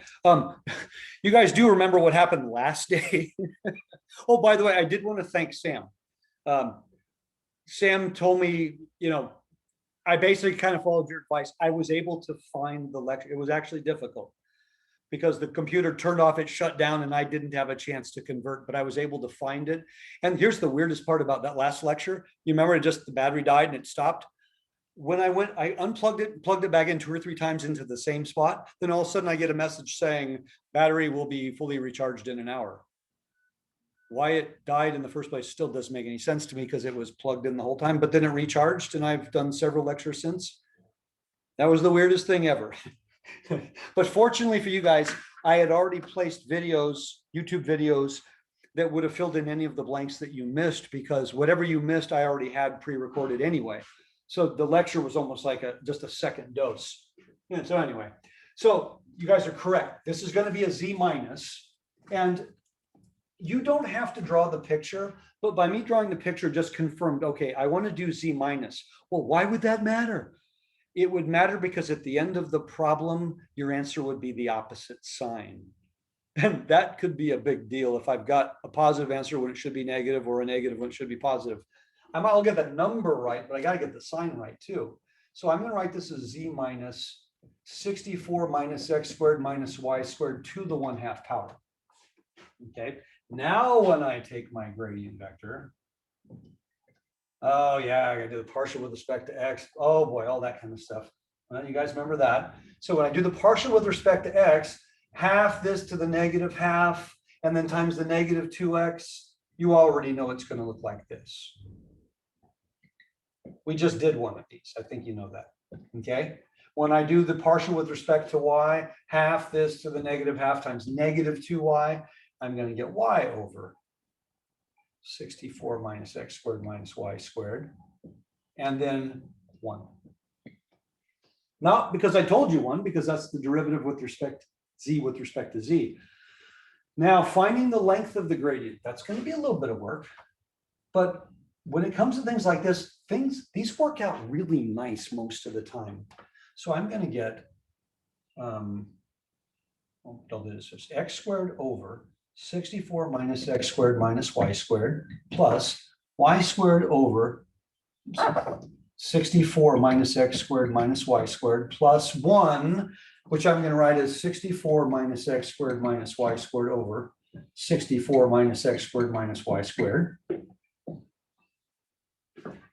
You guys do remember what happened last day? Oh, by the way, I did want to thank Sam. Sam told me, you know, I basically kind of followed your advice. I was able to find the lecture. It was actually difficult because the computer turned off, it shut down, and I didn't have a chance to convert, but I was able to find it. And here's the weirdest part about that last lecture. You remember just the battery died and it stopped? When I unplugged it, plugged it back in 2 or 3 times into the same spot, then all of a sudden I get a message saying battery will be fully recharged in an hour. Why it died in the first place still doesn't make any sense to me because it was plugged in the whole time, but then it recharged, and I've done several lectures since. That was the weirdest thing ever. But fortunately for you guys, I had already placed videos, YouTube videos, that would have filled in any of the blanks that you missed, because whatever you missed, I already had pre-recorded anyway. So the lecture was almost like just a second dose. Yeah, so anyway, so you guys are correct. This is going to be a Z minus, and you don't have to draw the picture, but by me drawing the picture just confirmed, okay, I want to do Z minus. Well, why would that matter? It would matter because at the end of the problem, your answer would be the opposite sign. And that could be a big deal if I've got a positive answer when it should be negative, or a negative when it should be positive. I'll get the number right, but I got to get the sign right too. So I'm going to write this as Z minus 64 minus x squared minus y squared to the 1/2 power. Okay. Now when I take my gradient vector, oh yeah, I got to do the partial with respect to x. Oh boy, all that kind of stuff. Well, you guys remember that. So when I do the partial with respect to x, half this to the negative half, and then times the negative 2x, you already know it's going to look like this. We just did one of these. I think you know that. Okay. When I do the partial with respect to y, half this to the negative half times negative 2y, I'm going to get y over 64 minus x squared minus y squared, and then 1. Not because I told you 1, because that's the derivative with respect z with respect to z. Now, finding the length of the gradient, that's going to be a little bit of work. But when it comes to things like this, these work out really nice most of the time. So I'm going to get, I'll do this, it's x squared over 64 minus x squared minus y squared plus y squared over 64 minus x squared minus y squared plus 1, which I'm going to write as 64 minus x squared minus y squared over 64 minus x squared minus y squared.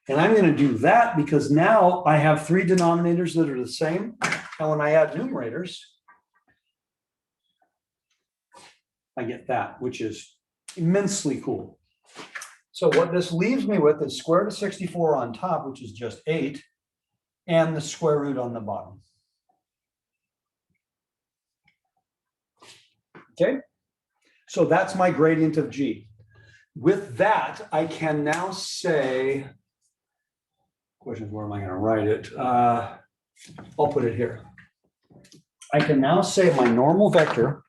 And I'm going to do that because now I have 3 denominators that are the same. And when I add numerators, I get that, which is immensely cool. So what this leaves me with is square root of 64 on top, which is just 8, and the square root on the bottom. Okay, so that's my gradient of g. With that, I can now say, question is, where am I going to write it? I'll put it here. I can now say my normal vector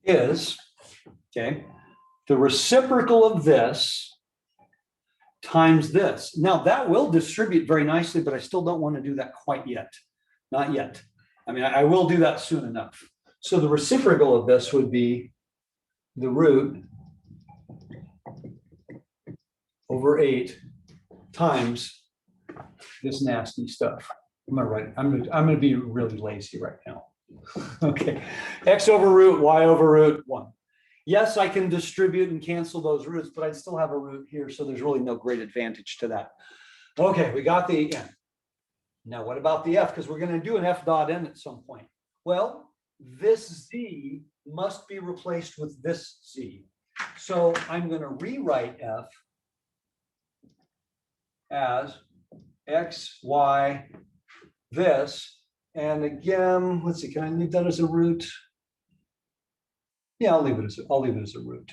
is, okay, the reciprocal of this times this. Now that will distribute very nicely, but I still don't want to do that quite yet. Not yet. I mean, I will do that soon enough. So the reciprocal of this would be the root over 8 times this nasty stuff. I'm gonna write, I'm gonna be really lazy right now. Okay, x over root, y over root 1. Yes, I can distribute and cancel those roots, but I'd still have a root here, so there's really no great advantage to that. Okay, we got the n. Now what about the f? Because we're going to do an f dot n at some point. Well, this z must be replaced with this z. So I'm going to rewrite f as x, y, this. And again, let's see, can I leave that as a root? Yeah, I'll leave it as a root,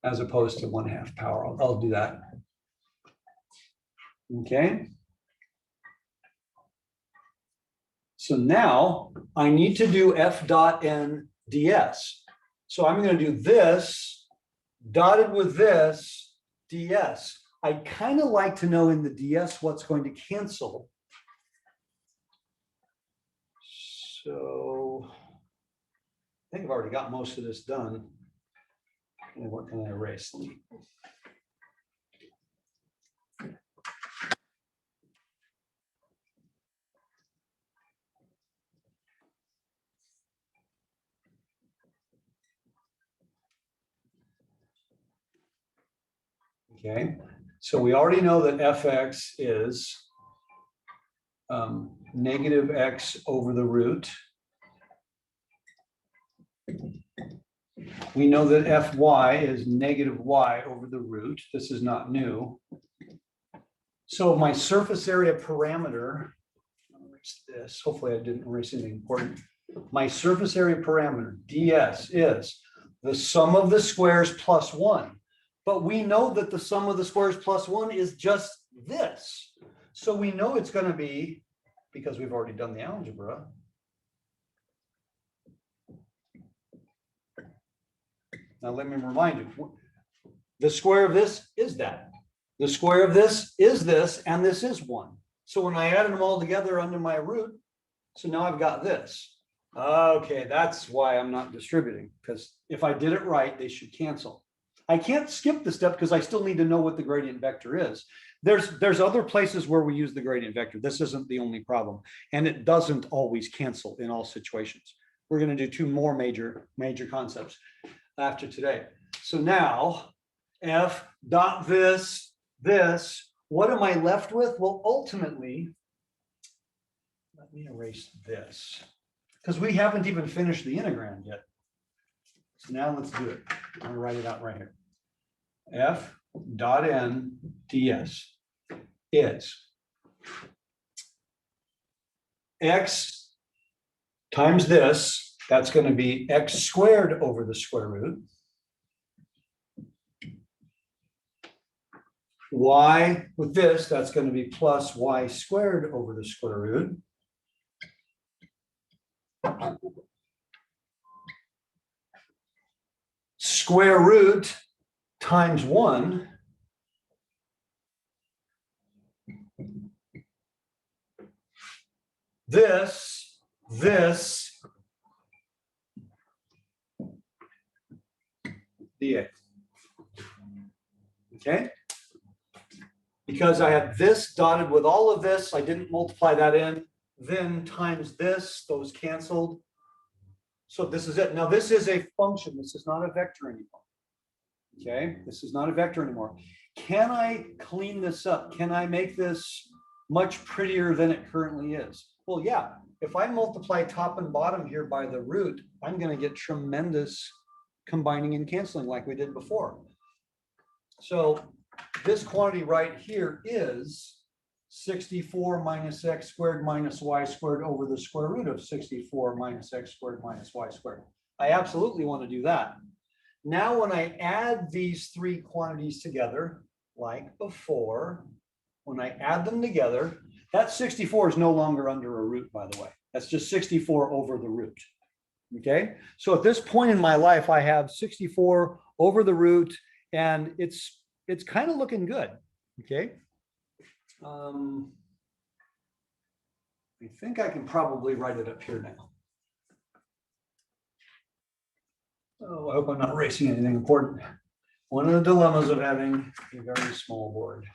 as opposed to 1/2 power. I'll do that. Okay. So now I need to do f dot n ds. So I'm going to do this dotted with this ds. I kind of like to know in the ds what's going to cancel. So I think I've already got most of this done. And what can I erase? Okay, so we already know that fx is negative x over the root. We know that fy is negative y over the root. This is not new. So my surface area parameter, I'll erase this. Hopefully I didn't erase anything important. My surface area parameter, ds, is the sum of the squares plus 1. But we know that the sum of the squares plus 1 is just this. So we know it's going to be, because we've already done the algebra, now let me remind you, the square of this is that. The square of this is this, and this is 1. So when I added them all together under my root, so now I've got this. Okay, that's why I'm not distributing, because if I did it right, they should cancel. I can't skip the step because I still need to know what the gradient vector is. There's other places where we use the gradient vector. This isn't the only problem, and it doesn't always cancel in all situations. We're going to do 2 more major concepts after today. So now f dot this, what am I left with? Well, ultimately, let me erase this because we haven't even finished the integrand yet. So now let's do it. I'm gonna write it out right here. F dot n ds. is x times this, that's going to be x squared over the square root. Y with this, that's going to be plus y squared over the square root. Square root times 1 this dx. Okay? Because I have this dotted with all of this, I didn't multiply that in, then times this, those canceled. So this is it. Now this is a function. This is not a vector anymore. Okay, this is not a vector anymore. Can I clean this up? Can I make this much prettier than it currently is? Well, yeah. If I multiply top and bottom here by the root, I'm going to get tremendous combining and canceling like we did before. So this quantity right here is 64 minus x squared minus y squared over the square root of 64 minus x squared minus y squared. I absolutely want to do that. Now, when I add these three quantities together, like before, when I add them together, that 64 is no longer under a root, by the way. That's just 64 over the root. Okay, so at this point in my life, I have 64 over the root, and it's kind of looking good. Okay. I think I can probably write it up here now. Oh, I hope I'm not erasing anything important. One of the dilemmas of having a very small board.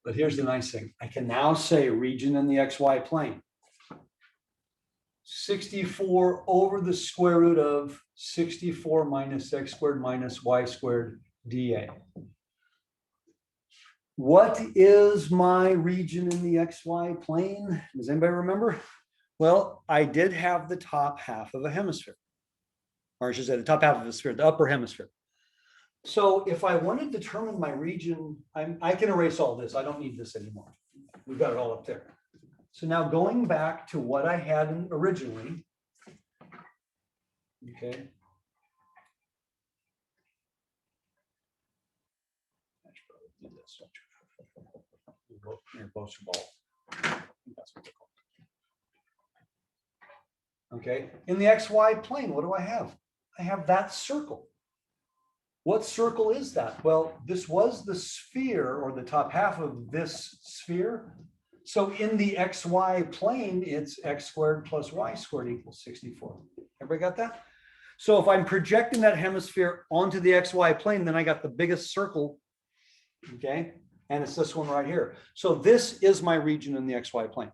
But here's the nice thing. I can now say region in the XY plane. 64 over the square root of 64 minus x squared minus y squared dA. What is my region in the XY plane? Does anybody remember? Well, I did have the top half of a hemisphere, or I should say the top half of a sphere, the upper hemisphere. So if I want to determine my region, I can erase all this. I don't need this anymore. We've got it all up there. So now going back to what I had originally, okay. Okay, in the XY plane, what do I have? I have that circle. What circle is that? Well, this was the sphere, or the top half of this sphere. So in the XY plane, it's x squared plus y squared equals 64. Everybody got that? So if I'm projecting that hemisphere onto the XY plane, then I got the biggest circle, okay? And it's this one right here. So this is my region in the XY plane.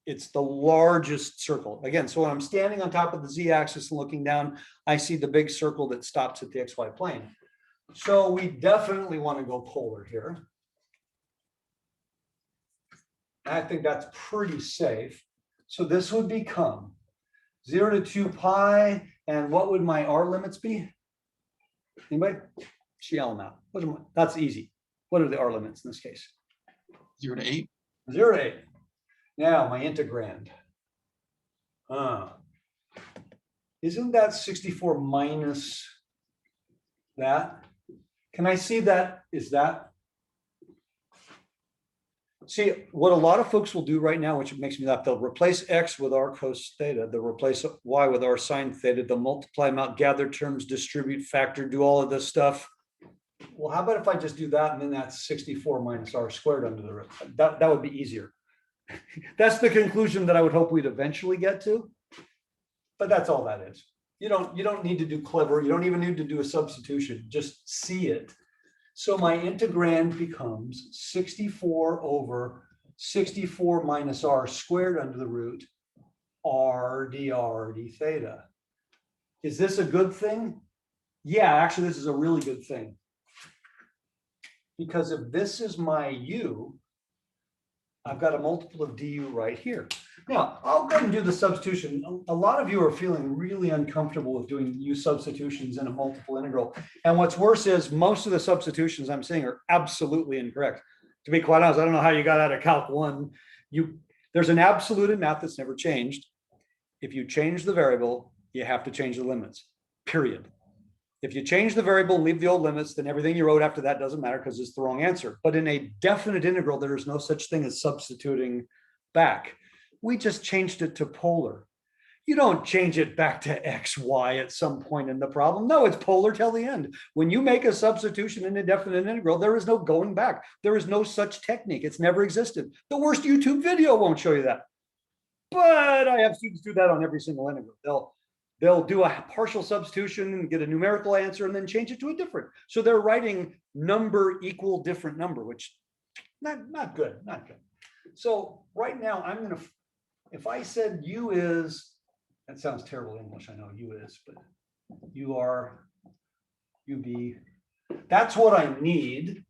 It's the largest circle. Again, so when I'm standing on top of the z-axis and looking down, I see the big circle that stops at the XY plane. So we definitely want to go polar here. I think that's pretty safe. So this would become 0 to 2 pi. And what would my R limits be? Anybody? Yell them out. That's easy. What are the R limits in this case? 0 to 8. 0 to 8. Now my integrand. Isn't that 64 minus that? Can I see that? Is that? See, what a lot of folks will do right now, which makes me laugh, they'll replace x with r cos theta, they'll replace y with r sine theta, they'll multiply them out, gather terms, distribute, factor, do all of this stuff. Well, how about if I just do that, and then that's 64 minus r squared under the root? That would be easier. That's the conclusion that I would hope we'd eventually get to. But that's all that is. You don't need to do clever. You don't even need to do a substitution. Just see it. So my integrand becomes 64 over 64 minus r squared under the root r dr d theta. Is this a good thing? Yeah, actually, this is a really good thing. Because if this is my u, I've got a multiple of du right here. Now, I'll go ahead and do the substitution. A lot of you are feeling really uncomfortable with doing u substitutions in a multiple integral. And what's worse is most of the substitutions I'm seeing are absolutely incorrect. To be quite honest, I don't know how you got out of Calc 1. There's an absolute in math that's never changed. If you change the variable, you have to change the limits, period. If you change the variable and leave the old limits, then everything you wrote after that doesn't matter because it's the wrong answer. But in a definite integral, there is no such thing as substituting back. We just changed it to polar. You don't change it back to x, y at some point in the problem. No, it's polar till the end. When you make a substitution in a definite integral, there is no going back. There is no such technique. It's never existed. The worst YouTube video won't show you that. But I have students do that on every single integral. They'll do a partial substitution and get a numerical answer and then change it to a different. So they're writing number equal different number, which not good. So right now I'm going to, if I said u is, that sounds terrible English, I know u is, but u are, ub, that's what I need.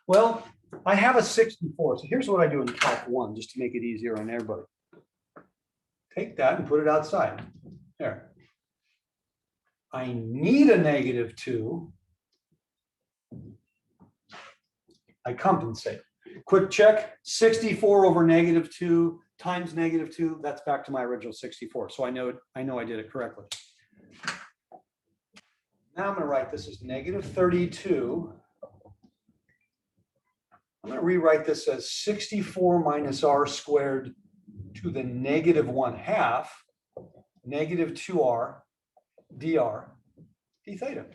Well, I have a 64. So here's what I do in Calc 1, just to make it easier on everybody. Take that and put it outside. There. I need a -2. I compensate. Quick check, 64 over -2 times -2, that's back to my original 64. So I know I did it correctly. Now I'm going to write this as -32. I'm going to rewrite this as 64 minus r squared to the -1/2 -2r dr d theta.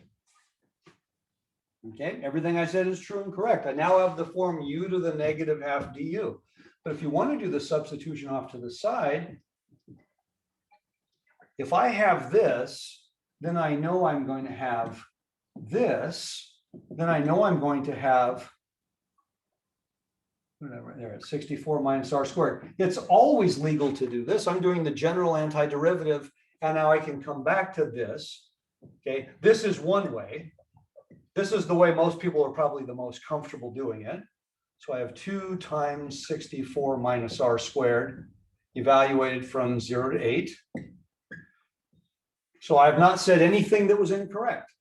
Okay, everything I said is true and correct. I now have the form u to the -1/2 du. But if you want to do the substitution off to the side, if I have this, then I know I'm going to have this. Then I know I'm going to have, whatever, there, 64 minus r squared. It's always legal to do this. I'm doing the general antiderivative, and now I can come back to this. Okay, this is one way. This is the way most people are probably the most comfortable doing it. So I have 2 times 64 minus r squared, evaluated from 0 to 8. So I have not said anything that was incorrect.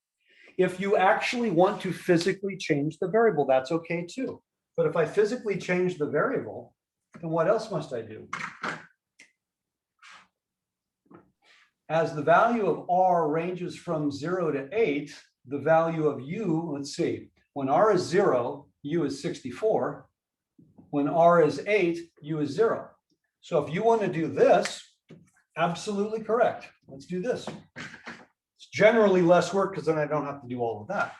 If you actually want to physically change the variable, that's okay too. But if I physically change the variable, then what else must I do? As the value of r ranges from 0 to 8, the value of u, let's see, when r is 0, u is 64. When r is 8, u is 0. So if you want to do this, absolutely correct. Let's do this. It's generally less work because then I don't have to do all of that.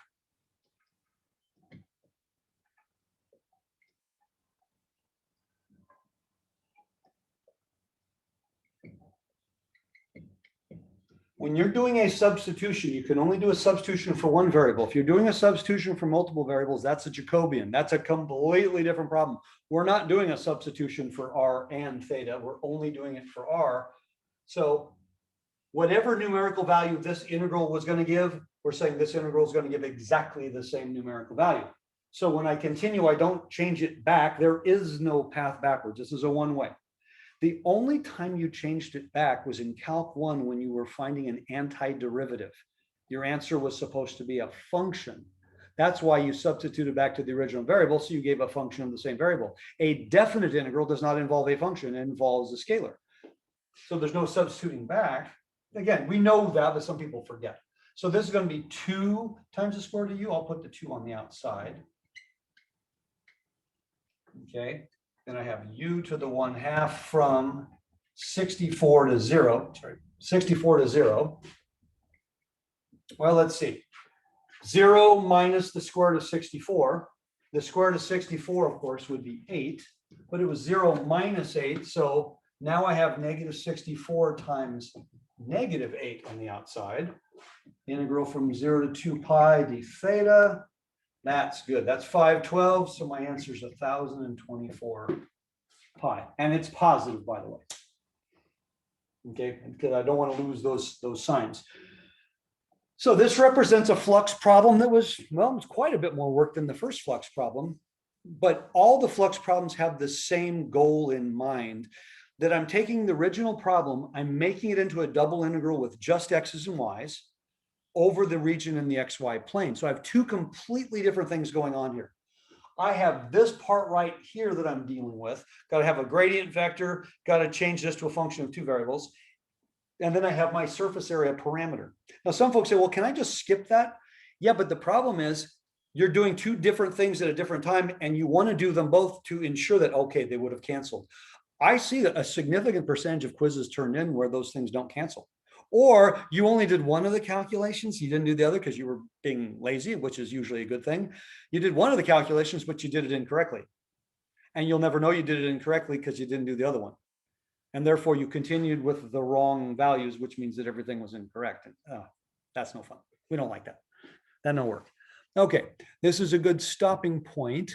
When you're doing a substitution, you can only do a substitution for one variable. If you're doing a substitution for multiple variables, that's a Jacobian. That's a completely different problem. We're not doing a substitution for r and theta. We're only doing it for r. So whatever numerical value this integral was going to give, we're saying this integral is going to give exactly the same numerical value. So when I continue, I don't change it back. There is no path backwards. This is a one-way. The only time you changed it back was in Calc 1 when you were finding an antiderivative. Your answer was supposed to be a function. That's why you substituted back to the original variable, so you gave a function of the same variable. A definite integral does not involve a function, it involves a scalar. So there's no substituting back. Again, we know that, but some people forget. So this is going to be 2 times the square root of u. I'll put the 2 on the outside. Okay. Then I have u to the 1/2 from 64 to 0. Sorry, 64 to 0. Well, let's see. 0 minus the square root of 64. The square root of 64, of course, would be 8. But it was 0 minus 8. So now I have -64 times -8 on the outside. Integral from 0 to 2 pi d theta. That's good. That's 512. So my answer is 1,024 pi. And it's positive, by the way. Okay, because I don't want to lose those signs. So this represents a flux problem that was, well, it was quite a bit more work than the first flux problem. but all the flux problems have the same goal in mind, that I'm taking the original problem, I'm making it into a double integral with just x's and y's over the region in the xy plane. So I have two completely different things going on here. I have this part right here that I'm dealing with, got to have a gradient vector, got to change this to a function of two variables. And then I have my surface area parameter. Now, some folks say, well, can I just skip that? Yeah, but the problem is you're doing two different things at a different time, and you want to do them both to ensure that, okay, they would have canceled. I see a significant percentage of quizzes turned in where those things don't cancel. Or you only did one of the calculations, you didn't do the other because you were being lazy, which is usually a good thing. You did one of the calculations, but you did it incorrectly. And you'll never know you did it incorrectly because you didn't do the other one. And therefore you continued with the wrong values, which means that everything was incorrect. And that's no fun. We don't like that. That don't work. Okay, this is a good stopping point.